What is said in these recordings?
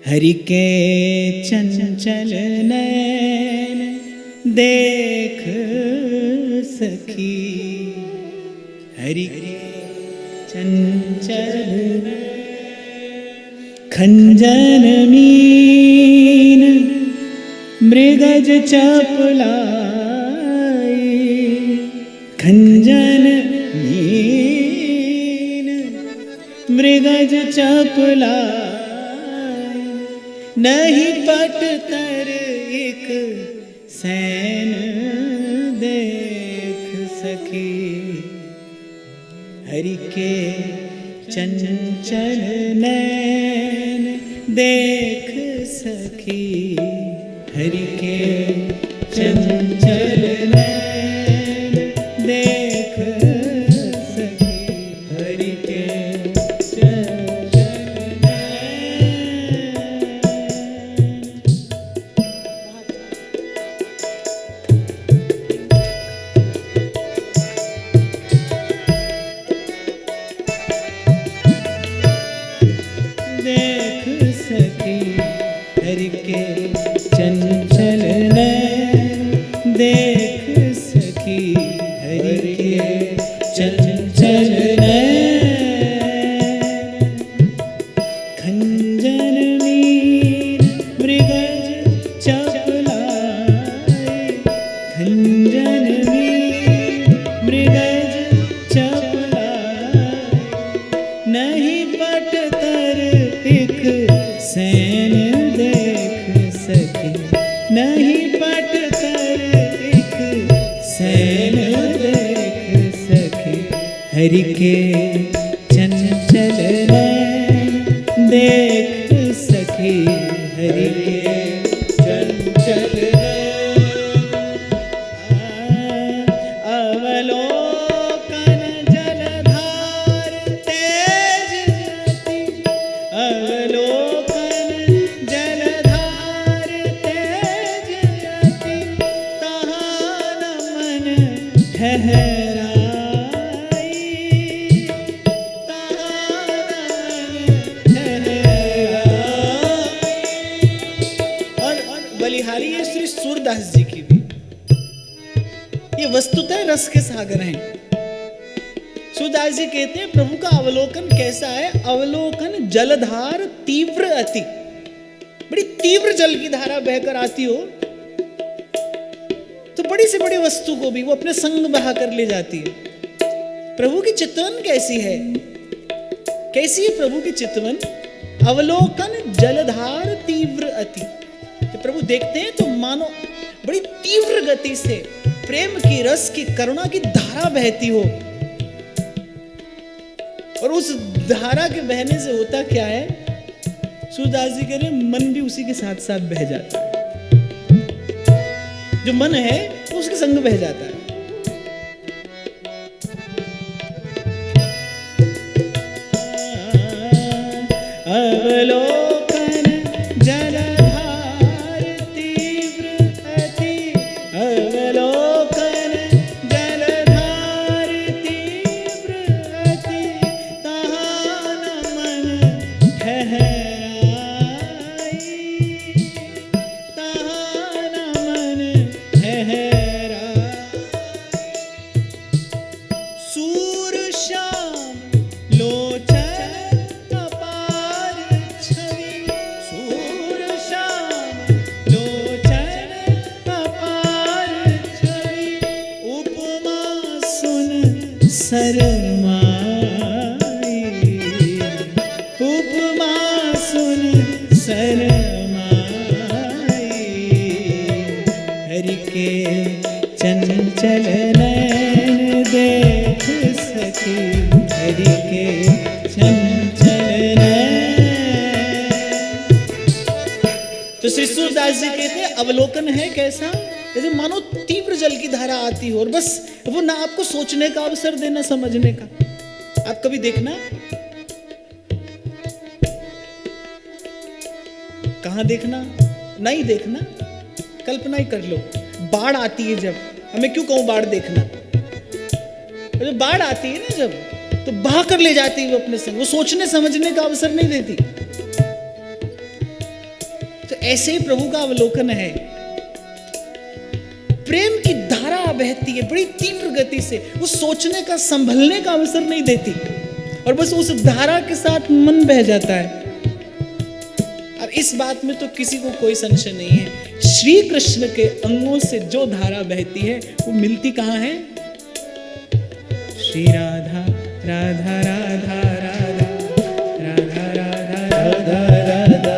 हरि के चंचल नैन देख सखी, हरि के चंचल खंजन मीन मृगज चपलाई, खंजन मीन मृगज चपलाई, नहीं पट कर एक सैन देख सकी, हरि के चंचल नैन देख सकी, हरि के चंचल नैन देख सकी, हरि के चंचल देख सकी, हरि के चंचल नैन देख सकी, हरि के चंचल नैन खंजन मीन मृगज चपलाई, खंजन मीन मृगज चपलाई, नहीं पट तर एक सैन देख सके, नहीं पट कर एक सैन देख सके, हरि के चंचल नैन देख सके, हरि के चंचल नैन अवलोकन जलधार तेज अति, अवलोकन जलधार तेज अति, तहाँ न मन ठहराई, तहाँ न मन ठहराई। और बलिहारी है श्री सूरदास जी की भी, ये वस्तुतः रस के सागर हैं। सूरदास जी कहते हैं प्रभु का अवलोकन कैसा है, अवलोकन जलधार तीव्र अति, बड़ी तीव्र जल की धारा बहकर आती हो तो बड़ी से बड़ी वस्तु को भी वो अपने संग बहा कर ले जाती है। प्रभु की चितवन कैसी है, कैसी है प्रभु की चितवन, अवलोकन जलधार तीव्र अति, तो प्रभु देखते हैं तो मानो बड़ी तीव्र गति से प्रेम की रस की करुणा की धारा बहती हो, और उस धारा के बहने से होता क्या है, सूरदास जी कह रहे हैं मन भी उसी के साथ साथ बह जाता है, जो मन है वो उसके संग बह जाता है। अवलोकन जलधार तीव्र अति, अवलोकन जलधार तीव्र अति, तहाँ न मन ठहराई, तहाँ न मन ठहराई। सूर श्याम लोचन अपार छवि, सूर श्याम लोचन अपार छवि, उपमा सुन शरमाई, उपमा सुन शरमाई, हरि के चंचल नैन देख सकी, हरि के चंचल नैन। तो श्री सूरदास जी कहते हैं अवलोकन है कैसा, जैसे मानो तीव्र जल की धारा आती हो और बस वो ना आपको सोचने का अवसर देना, समझने का। आप कभी देखना, कहां देखना, नहीं देखना, कल्पना ही कर लो। बाढ़ आती है जब, हमें क्यों कहूं बाढ़ देखना, जब बाढ़ आती है ना जब, तो बहा कर ले जाती है वो अपने संग, वो सोचने समझने का अवसर नहीं देती। ऐसे ही प्रभु का अवलोकन है। प्रेम की धारा बहती है बड़ी तीव्र गति से, वो सोचने का संभलने का अवसर नहीं देती और बस उस धारा के साथ मन बह जाता है। अब इस बात में तो किसी को कोई संशय नहीं है, श्री कृष्ण के अंगों से जो धारा बहती है वो मिलती कहाँ है? श्री राधा राधा राधा राधा राधा राधा राधा राधा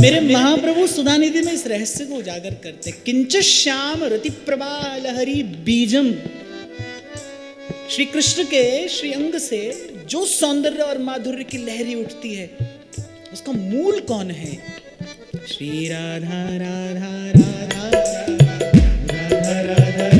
मेरे महाप्रभु सुधानिधि में इस रहस्य को उजागर करते हैं। किंच श्याम रति प्रभा लहरी बीजम, श्री कृष्ण के श्री अंग से जो सौंदर्य और माधुर्य की लहरी उठती है उसका मूल कौन है? श्री राधा राधा राधा राधा राधा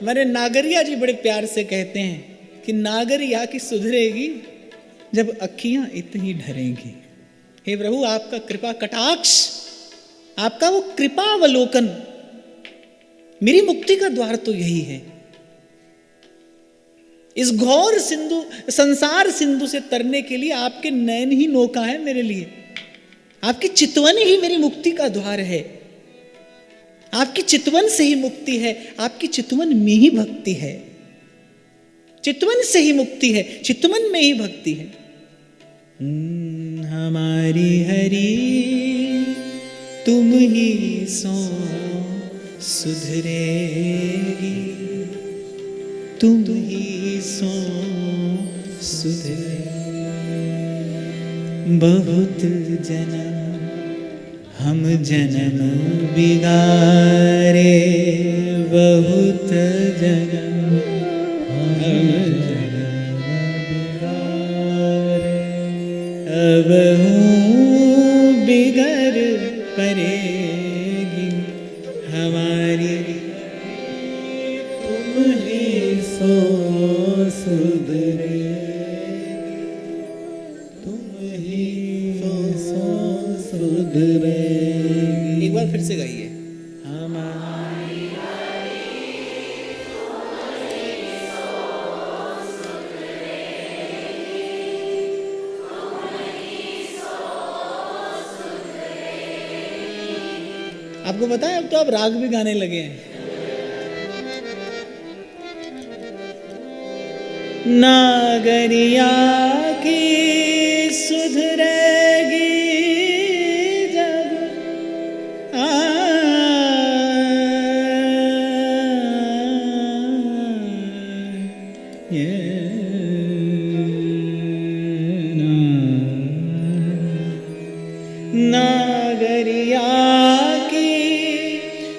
हमारे नागरिया जी बड़े प्यार से कहते हैं कि नागरिया की सुधरेगी जब अखियां इतनी ढरेंगी। हे प्रभु, आपका कृपा कटाक्ष, आपका वो कृपावलोकन, मेरी मुक्ति का द्वार तो यही है। इस घोर सिंधु, संसार सिंधु से तरने के लिए आपके नयन ही नौका है मेरे लिए। आपकी चितवन ही मेरी मुक्ति का द्वार है। आपकी चितवन से ही मुक्ति है, आपकी चितवन में ही भक्ति है। चितवन से ही मुक्ति है, चितवन में ही भक्ति है। हमारी हरि तुम ही सो सुधरेगी, तुम ही सो सुधरेगी। बहुत जन्म हम जन्म बिगारे, बहुत जन्म हम जन्म बिगारे, अब हूँ बिगड़ पड़ेगी हमारी, तुम ही सो सुधरे, तुम ही सो सुधरे। एक बार फिर से गाइए। आपको पता है अब तो आप राग भी गाने लगे हैं। नागरिया की सुधरेगी जब नागरिया की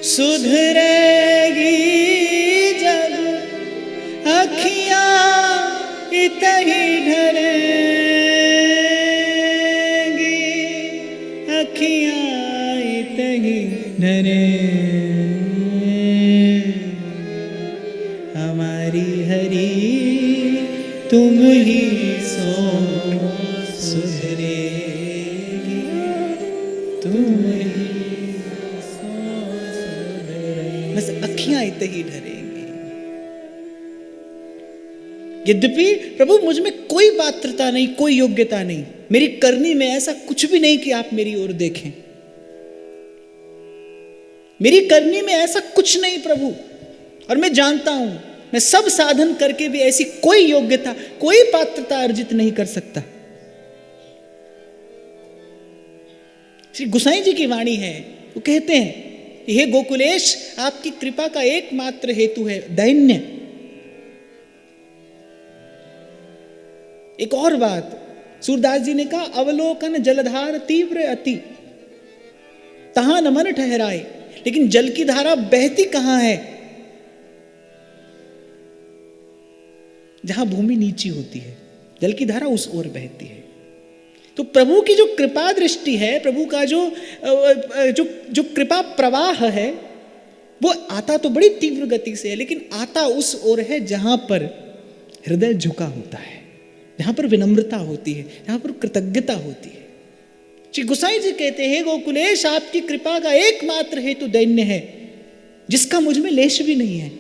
सुधरेगी जब अखियां इतही ढरेंगी, अखियां इतही ढरेंगी। हमारी हरी तुम ही सो सुधरेगी, तुम ही सो सुधरेगी, बस अखियां इतही ढरेंगी। यद्यपि प्रभु मुझ में कोई पात्रता नहीं, कोई योग्यता नहीं, मेरी करनी में ऐसा कुछ भी नहीं कि आप मेरी ओर देखें, मेरी करनी में ऐसा कुछ नहीं प्रभु। और मैं जानता हूं मैं सब साधन करके भी ऐसी कोई योग्यता, कोई पात्रता अर्जित नहीं कर सकता। श्री गोसाई जी की वाणी है, वो कहते हैं हे गोकुलेश, आपकी कृपा का एकमात्र हेतु है दैन्य। एक और बात सूरदास जी ने कहा, अवलोकन जलधार तीव्र अति, तहां न मन ठहराए। लेकिन जल की धारा बहती कहां है? जहां भूमि नीची होती है, जल की धारा उस ओर बहती है। तो प्रभु की जो कृपा दृष्टि है, प्रभु का जो कृपा प्रवाह है, वो आता तो बड़ी तीव्र गति से है, लेकिन आता उस ओर है जहां पर हृदय झुका होता है, जहां पर विनम्रता होती है, जहां पर कृतज्ञता होती है। श्री गोसाई जी कहते हैं, गोकुलेश, आपकी कृपा का एकमात्र हेतु दैन्य है, जिसका मुझ में लेश भी नहीं है।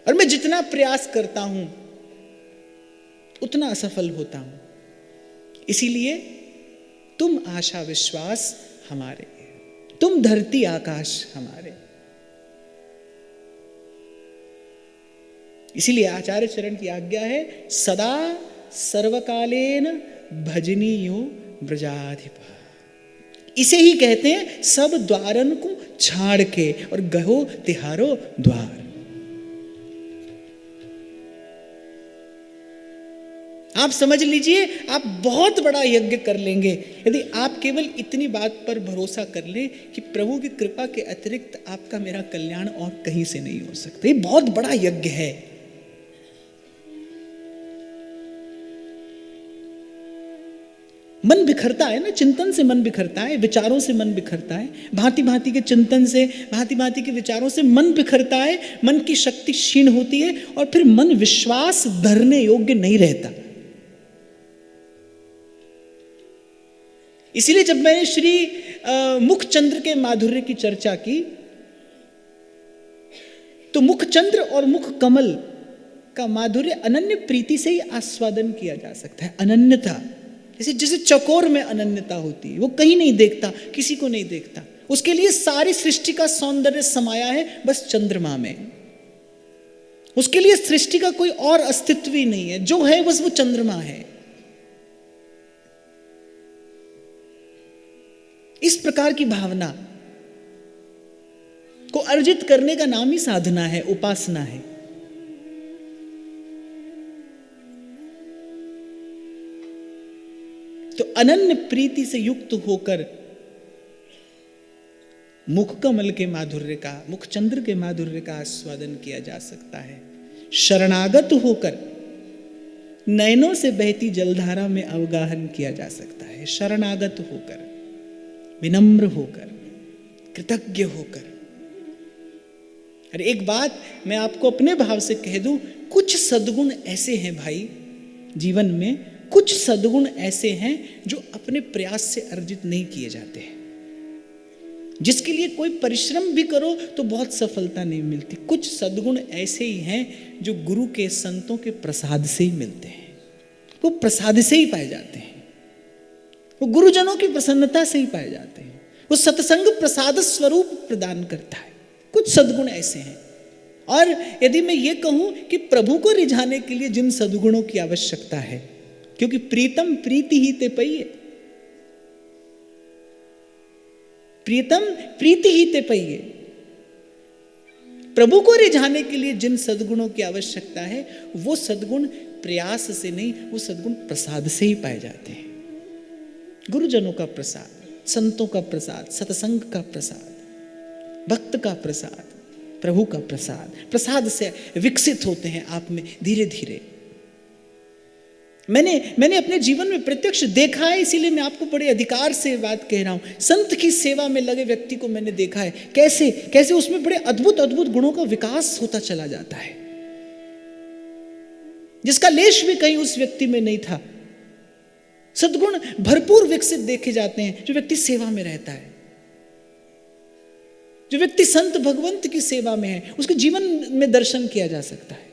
और मैं जितना प्रयास करता हूं उतना असफल होता हूं। इसीलिए तुम आशा विश्वास हमारे, तुम धरती आकाश हमारे। इसीलिए आचार्य चरण की आज्ञा है, सदा सर्वकालेन भजनीयो ब्रजाधिप। इसे ही कहते हैं सब द्वारन को छाड़ के और गहो तिहारो द्वार। आप समझ लीजिए, आप बहुत बड़ा यज्ञ कर लेंगे यदि आप केवल इतनी बात पर भरोसा कर लें कि प्रभु की कृपा के अतिरिक्त आपका मेरा कल्याण और कहीं से नहीं हो सकता। ये बहुत बड़ा यज्ञ है। मन बिखरता है ना, चिंतन से मन बिखरता है, विचारों से मन बिखरता है, भांति भांति के चिंतन से, भांति भांति के विचारों से मन बिखरता है, मन की शक्ति क्षीण होती है और फिर मन विश्वास धरने योग्य नहीं रहता। इसीलिए जब मैंने श्री मुखचंद्र के माधुर्य की चर्चा की, तो मुखचंद्र और मुख कमल का माधुर्य अनन्य प्रीति से ही आस्वादन किया जा सकता है। अनन्यता, जैसे जैसे चकोर में अनन्यता होती है, वो कहीं नहीं देखता, किसी को नहीं देखता, उसके लिए सारी सृष्टि का सौंदर्य समाया है बस चंद्रमा में। उसके लिए सृष्टि का कोई और अस्तित्व ही नहीं है, जो है बस वो चंद्रमा है। इस प्रकार की भावना को अर्जित करने का नाम ही साधना है, उपासना है। तो अनन्य प्रीति से युक्त होकर मुख कमल के माधुर्य का, मुखचंद्र के माधुर्य का आस्वादन किया जा सकता है। शरणागत होकर नयनों से बहती जलधारा में अवगाहन किया जा सकता है। शरणागत होकर, विनम्र होकर, कृतज्ञ होकर। अरे एक बात मैं आपको अपने भाव से कह दूं, कुछ सद्गुण ऐसे हैं भाई जीवन में, कुछ सद्गुण ऐसे हैं जो अपने प्रयास से अर्जित नहीं किए जाते हैं, जिसके लिए कोई परिश्रम भी करो तो बहुत सफलता नहीं मिलती। कुछ सद्गुण ऐसे ही हैं जो गुरु के, संतों के प्रसाद से ही मिलते हैं, वो प्रसाद से ही पाए जाते हैं, वो गुरुजनों की प्रसन्नता से ही पाए जाते हैं। वो सत्संग प्रसाद स्वरूप प्रदान करता है। कुछ सद्गुण ऐसे हैं। और यदि मैं ये कहूं कि प्रभु को रिझाने के लिए जिन सद्गुणों की आवश्यकता है, क्योंकि प्रीतम प्रीति ही ते पइए, प्रीतम प्रीति ही ते पइए, प्रभु को रिझाने के लिए जिन सद्गुणों की आवश्यकता है, वो सद्गुण प्रयास से नहीं, वो सद्गुण प्रसाद से ही पाए जाते हैं। गुरुजनों का प्रसाद, संतों का प्रसाद, सत्संग का प्रसाद, भक्त का प्रसाद, प्रभु का प्रसाद, प्रसाद से विकसित होते हैं आप में धीरे धीरे। मैंने अपने जीवन में प्रत्यक्ष देखा है, इसीलिए मैं आपको बड़े अधिकार से बात कह रहा हूं। संत की सेवा में लगे व्यक्ति को मैंने देखा है कैसे कैसे उसमें बड़े अद्भुत अद्भुत गुणों का विकास होता चला जाता है, जिसका लेश भी कहीं उस व्यक्ति में नहीं था। सद्गुण भरपूर विकसित देखे जाते हैं जो व्यक्ति सेवा में रहता है, जो व्यक्ति संत भगवंत की सेवा में है, उसके जीवन में दर्शन किया जा सकता है।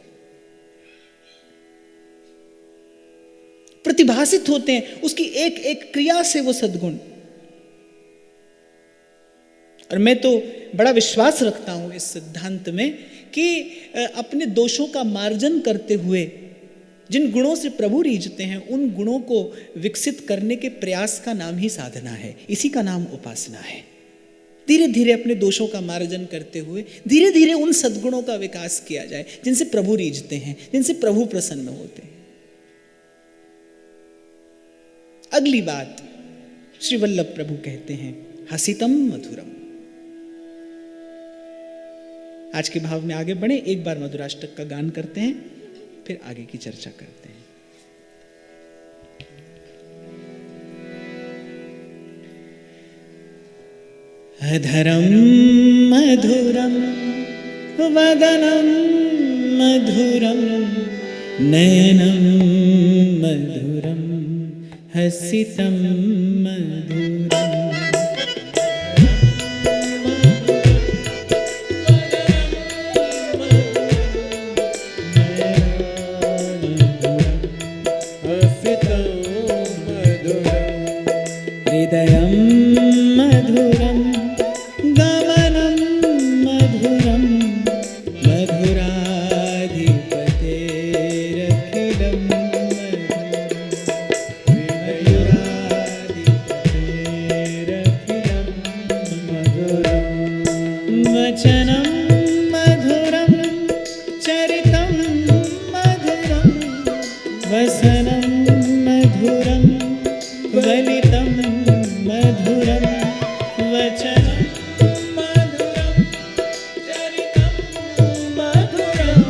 प्रतिभासित होते हैं उसकी एक एक क्रिया से वो सद्गुण। और मैं तो बड़ा विश्वास रखता हूं इस सिद्धांत में कि अपने दोषों का मार्जन करते हुए जिन गुणों से प्रभु रीझते हैं, उन गुणों को विकसित करने के प्रयास का नाम ही साधना है, इसी का नाम उपासना है। धीरे धीरे अपने दोषों का मार्जन करते हुए धीरे धीरे उन सद्गुणों का विकास किया जाए जिनसे प्रभु रीझते हैं, जिनसे प्रभु प्रसन्न होते हैं। अगली बात श्री वल्लभ प्रभु कहते हैं, हसितम मधुरम। आज के भाव में आगे बढ़े, एक बार मधुराष्टक का गान करते हैं, फिर आगे की चर्चा करते हैं। अधरम मधुरम वदनम मधुरम नयनम मधुरम हसितम मधुरम। हृदयं मधुरं गमनं मधुरं मधुराधिपतेरखिलं मधुरं वचनं मधुरं चरितं मधुरं वसनं मधुरं वलितं मधुरं वचनं मधुरं चरितं मधुरं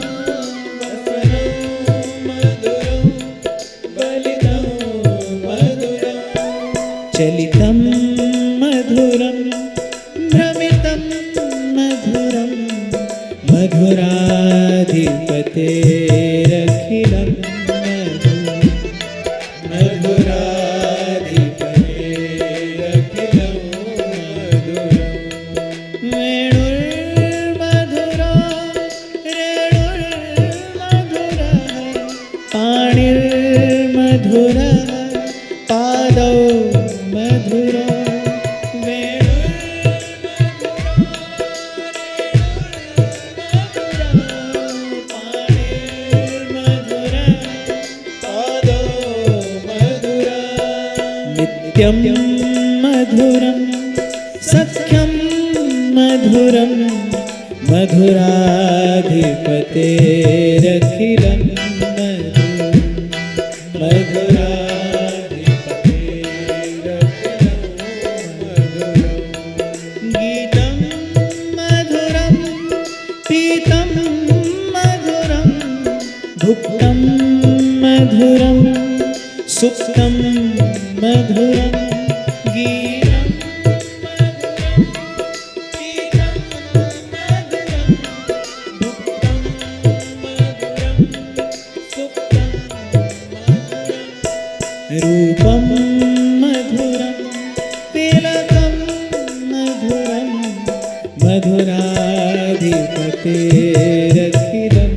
वसनं मधुरं वलितं मधुरं चलितं मधुरं भ्रमितं मधुरं मधुराधिपतेरखिलं नित्यं मधुरं सख्यं मधुरं मधुराधिपतेरखिलं गीतं मधुरं पीतं मधुरं भुक्तं मधुरं सुप्तं मधुरं गीतं मधुरं पीतं मधुरं भुक्तं मधुरं सुप्तं मधुरं रूपं मधुरं तिलकं मधुरं मधुराधिपतेरखिलं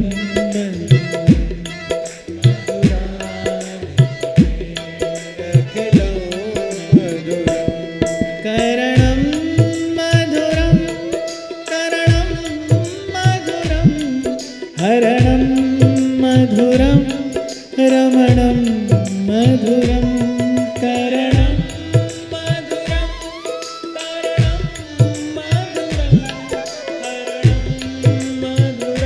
करणं मधुरं करणं मधुरं हरणं मधुरं रमणं मधुरं करणं मधुरं करणं मधुरं हरणं मधुरं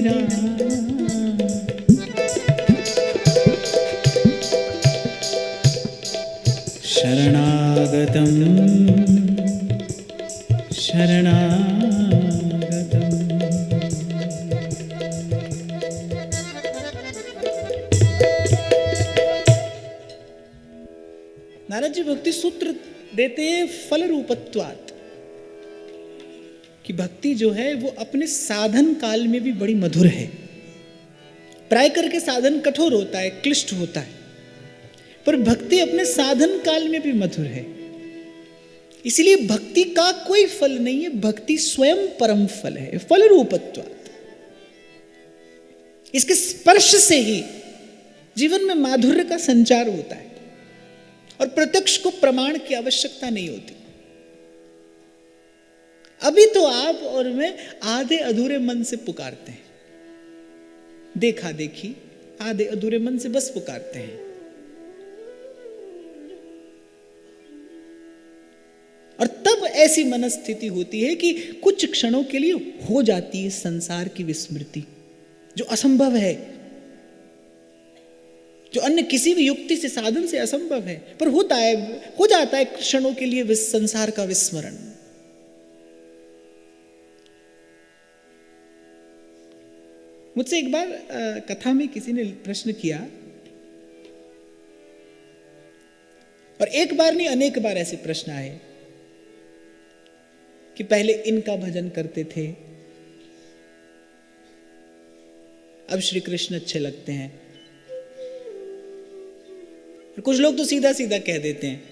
मेरा। शरणागतम शरणागतम। नारद जी भक्ति सूत्र देते हैं फल रूपत्वात्, कि भक्ति जो है वो अपने साधन काल में भी बड़ी मधुर है। प्राय करके साधन कठोर होता है, क्लिष्ट होता है, पर भक्ति अपने साधन काल में भी मधुर है। इसलिए भक्ति का कोई फल नहीं है, भक्ति स्वयं परम फल है, फल रूपत्वात्। इसके स्पर्श से ही जीवन में माधुर्य का संचार होता है और प्रत्यक्ष को प्रमाण की आवश्यकता नहीं होती। अभी तो आप और मैं आधे अधूरे मन से पुकारते हैं, देखा देखी आधे अधूरे मन से बस पुकारते हैं। और तब ऐसी मनस्थिति होती है कि कुछ क्षणों के लिए हो जाती है संसार की विस्मृति, जो असंभव है, जो अन्य किसी भी युक्ति से साधन से असंभव है, पर होता है, हो जाता है क्षणों के लिए संसार का विस्मरण। मुझसे एक बार कथा में किसी ने प्रश्न किया, और एक बार नहीं अनेक बार ऐसे प्रश्न आए कि पहले इनका भजन करते थे, अब श्री कृष्ण अच्छे लगते हैं। और कुछ लोग तो सीधा सीधा कह देते हैं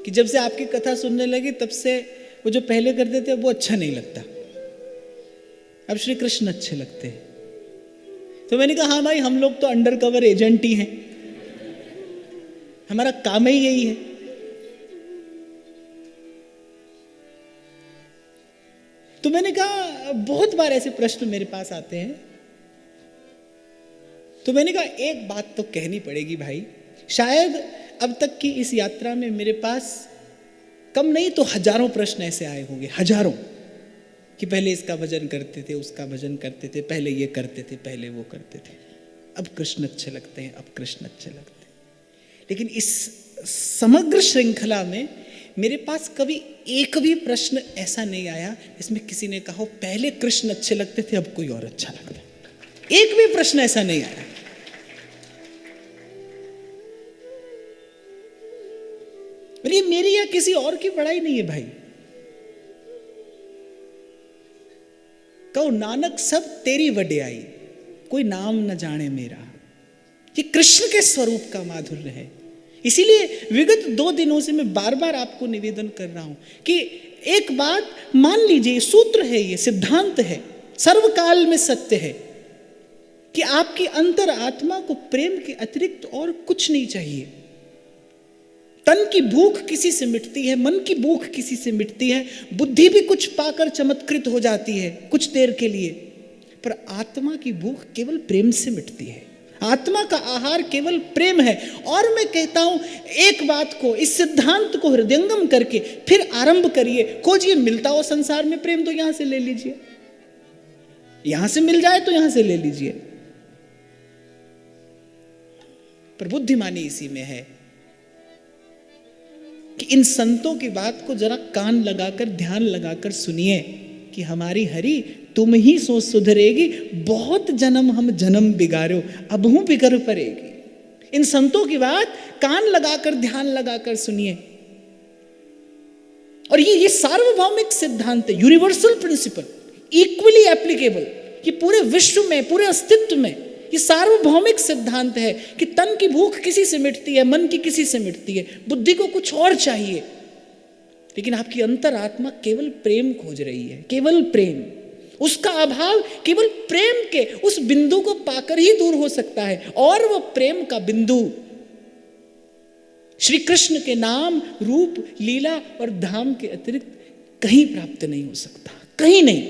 कि जब से आपकी कथा सुनने लगे तब से वो जो पहले करते थे वो अच्छा नहीं लगता, अब श्री कृष्ण अच्छे लगते हैं। तो मैंने कहा हाँ भाई, हम लोग तो अंडर कवर एजेंट ही हैं, हमारा काम ही यही है। तो मैंने कहा बहुत बार ऐसे प्रश्न मेरे पास आते हैं, तो मैंने कहा एक बात तो कहनी पड़ेगी भाई, शायद अब तक की इस यात्रा में मेरे पास कम नहीं तो हजारों प्रश्न ऐसे आए होंगे, हजारों, कि पहले इसका भजन करते थे, उसका भजन करते थे, पहले ये करते थे, पहले वो करते थे, अब कृष्ण अच्छे लगते हैं, अब कृष्ण अच्छे लगते हैं। लेकिन इस समग्र श्रृंखला में मेरे पास कभी एक भी प्रश्न ऐसा नहीं आया इसमें किसी ने कहा पहले कृष्ण अच्छे लगते थे, अब कोई और अच्छा लगता है। एक भी प्रश्न ऐसा नहीं आया। ये मेरी या किसी और की बड़ाई नहीं है भाई। कहो नानक सब तेरी वड्याई, कोई नाम न जाने मेरा। ये कृष्ण के स्वरूप का माधुर्य है। इसीलिए विगत 2 दिनों से मैं बार बार आपको निवेदन कर रहा हूं कि एक बात मान लीजिए, सूत्र है, ये सिद्धांत है, सर्वकाल में सत्य है कि आपकी अंतर आत्मा को प्रेम के अतिरिक्त और कुछ नहीं चाहिए। तन की भूख किसी से मिटती है, मन की भूख किसी से मिटती है, बुद्धि भी कुछ पाकर चमत्कृत हो जाती है कुछ देर के लिए, पर आत्मा की भूख केवल प्रेम से मिटती है। आत्मा का आहार केवल प्रेम है। और मैं कहता हूं एक बात को, इस सिद्धांत को हृदयंगम करके फिर आरंभ करिए, खोजिए, मिलता हो संसार में प्रेम तो यहां से ले लीजिए, यहां से मिल जाए तो यहां से ले लीजिए। पर बुद्धिमानी इसी में है कि इन संतों की बात को जरा कान लगाकर, ध्यान लगाकर सुनिए कि हमारी हरि तुम ही सो सुधरेगी, बहुत जन्म हम जन्म बिगाड़ो, अब हूं बिगड़ पड़ेगी। इन संतों की बात कान लगाकर, ध्यान लगाकर सुनिए। और ये सार्वभौमिक सिद्धांत है, यूनिवर्सल प्रिंसिपल, इक्वली एप्लीकेबल, ये पूरे विश्व में, पूरे अस्तित्व में ये सार्वभौमिक सिद्धांत है कि तन की भूख किसी से मिटती है, मन की किसी से मिटती है, बुद्धि को कुछ और चाहिए, लेकिन आपकी अंतरात्मा केवल प्रेम खोज रही है, केवल प्रेम। उसका अभाव केवल प्रेम के उस बिंदु को पाकर ही दूर हो सकता है, और वो प्रेम का बिंदु श्री कृष्ण के नाम, रूप, लीला और धाम के अतिरिक्त कहीं प्राप्त नहीं हो सकता, कहीं नहीं।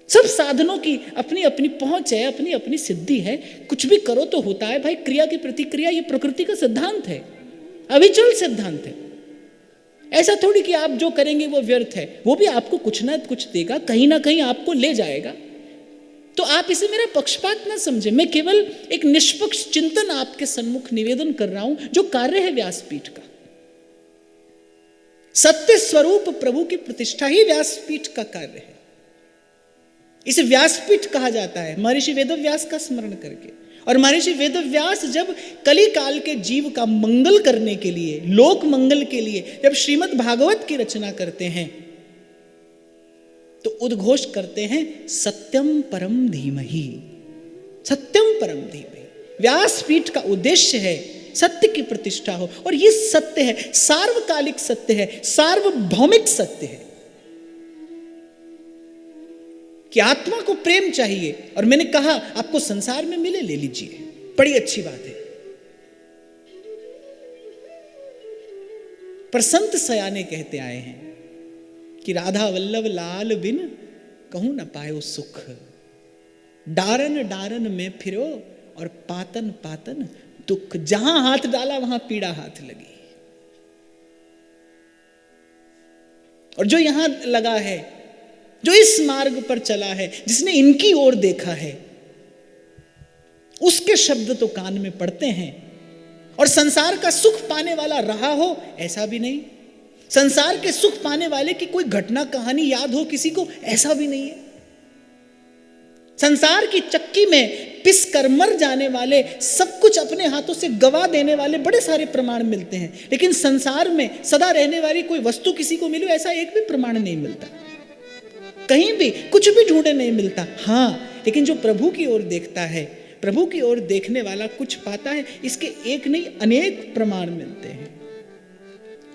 सब साधनों की अपनी अपनी पहुंच है, अपनी अपनी सिद्धि है, कुछ भी करो तो होता है भाई। क्रिया की प्रतिक्रिया ये प्रकृति का सिद्धांत है, अविचल सिद्धांत है। ऐसा थोड़ी कि आप जो करेंगे वो व्यर्थ है, वो भी आपको कुछ ना कुछ देगा, कहीं ना कहीं आपको ले जाएगा। तो आप इसे मेरा पक्षपात ना समझे, मैं केवल एक निष्पक्ष चिंतन आपके सम्मुख निवेदन कर रहा हूं, जो कार्य है व्यासपीठ का। सत्य स्वरूप प्रभु की प्रतिष्ठा ही व्यासपीठ का कार्य है। इसे व्यासपीठ कहा जाता है महर्षि वेदव्यास का स्मरण करके। और महर्षि वेदव्यास जब कली काल के जीव का मंगल करने के लिए, लोक मंगल के लिए जब श्रीमद् भागवत की रचना करते हैं तो उद्घोष करते हैं सत्यम परम धीमहि, सत्यम परम धीमहि। व्यासपीठ का उद्देश्य है सत्य की प्रतिष्ठा हो, और ये सत्य है, सार्वकालिक सत्य है, सार्वभौमिक सत्य है कि आत्मा को प्रेम चाहिए। और मैंने कहा आपको संसार में मिले, ले लीजिए, बड़ी अच्छी बात है। पर संत सयाने कहते आए हैं कि राधा वल्लभ लाल बिन कहूं न पायो सुख, डारन डारन में फिरो और पातन पातन दुख। जहां हाथ डाला वहां पीड़ा हाथ लगी। और जो यहां लगा है, जो इस मार्ग पर चला है, जिसने इनकी ओर देखा है, उसके शब्द तो कान में पड़ते हैं। और संसार का सुख पाने वाला रहा हो ऐसा भी नहीं, संसार के सुख पाने वाले की कोई घटना कहानी याद हो किसी को ऐसा भी नहीं है। संसार की चक्की में पिस कर मर जाने वाले, सब कुछ अपने हाथों से गवा देने वाले बड़े सारे प्रमाण मिलते हैं, लेकिन संसार में सदा रहने वाली कोई वस्तु किसी को मिले ऐसा एक भी प्रमाण नहीं मिलता। कहीं भी कुछ भी ढूंढे नहीं मिलता। हाँ, लेकिन जो प्रभु की ओर देखता है, प्रभु की ओर देखने वाला कुछ पाता है, इसके एक नहीं अनेक प्रमाण मिलते हैं।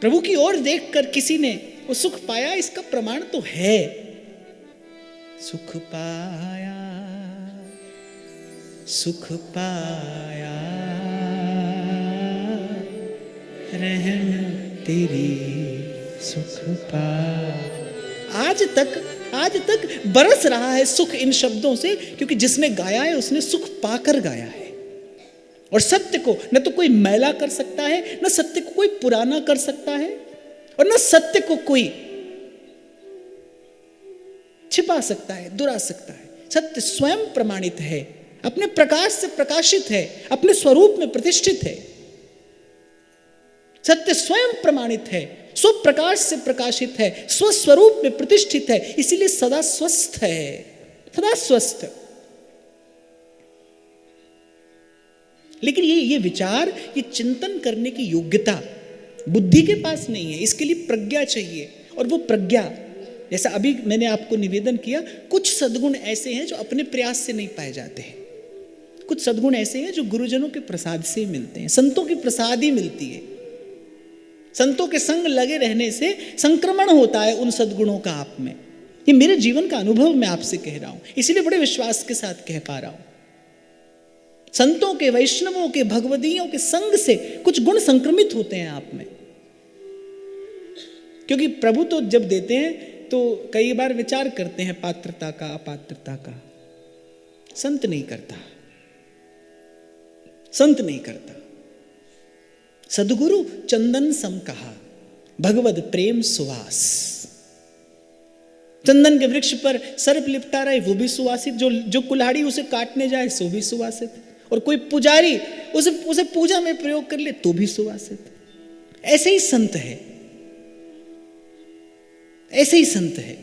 प्रभु की ओर देखकर किसी ने वो सुख पाया, इसका प्रमाण तो है। सुख पाया, सुख पाया, रहम तेरी सुख पाया। आज तक बरस रहा है सुख इन शब्दों से, क्योंकि जिसने गाया है उसने सुख पाकर गाया है। और सत्य को न तो कोई मैला कर सकता है, न सत्य को कोई पुराना कर सकता है, और न सत्य को कोई छिपा सकता है, दुरा सकता है। सत्य स्वयं प्रमाणित है, अपने प्रकाश से प्रकाशित है, अपने स्वरूप में प्रतिष्ठित है। सत्य स्वयं प्रमाणित है, स्वप्रकाश से प्रकाशित है, स्वस्वरूप में प्रतिष्ठित है, इसीलिए सदा स्वस्थ है, सदा स्वस्थ। लेकिन ये विचार, ये चिंतन करने की योग्यता बुद्धि के पास नहीं है। इसके लिए प्रज्ञा चाहिए, और वो प्रज्ञा, जैसा अभी मैंने आपको निवेदन किया, कुछ सद्गुण ऐसे हैं जो अपने प्रयास से नहीं पाए जाते हैं, कुछ सद्गुण ऐसे हैं जो गुरुजनों के प्रसाद से मिलते हैं, संतों की प्रसाद ही मिलती है। संतों के संग लगे रहने से संक्रमण होता है उन सद्गुणों का आप में। ये मेरे जीवन का अनुभव मैं आपसे कह रहा हूं, इसीलिए बड़े विश्वास के साथ कह पा रहा हूं। संतों के, वैष्णवों के, भगवदियों के संग से कुछ गुण संक्रमित होते हैं आप में। क्योंकि प्रभु तो जब देते हैं तो कई बार विचार करते हैं पात्रता का, अपात्रता का। संत नहीं करता, संत नहीं करता। सदगुरु चंदन सम कहा, भगवद प्रेम सुवास। चंदन के वृक्ष पर सर्प लिपटा रहे, वो भी सुवासित। जो कुल्हाड़ी उसे काटने जाए सो भी सुवासित। और कोई पुजारी उसे पूजा में प्रयोग कर ले तो भी सुवासित। ऐसे ही संत है, ऐसे ही संत है।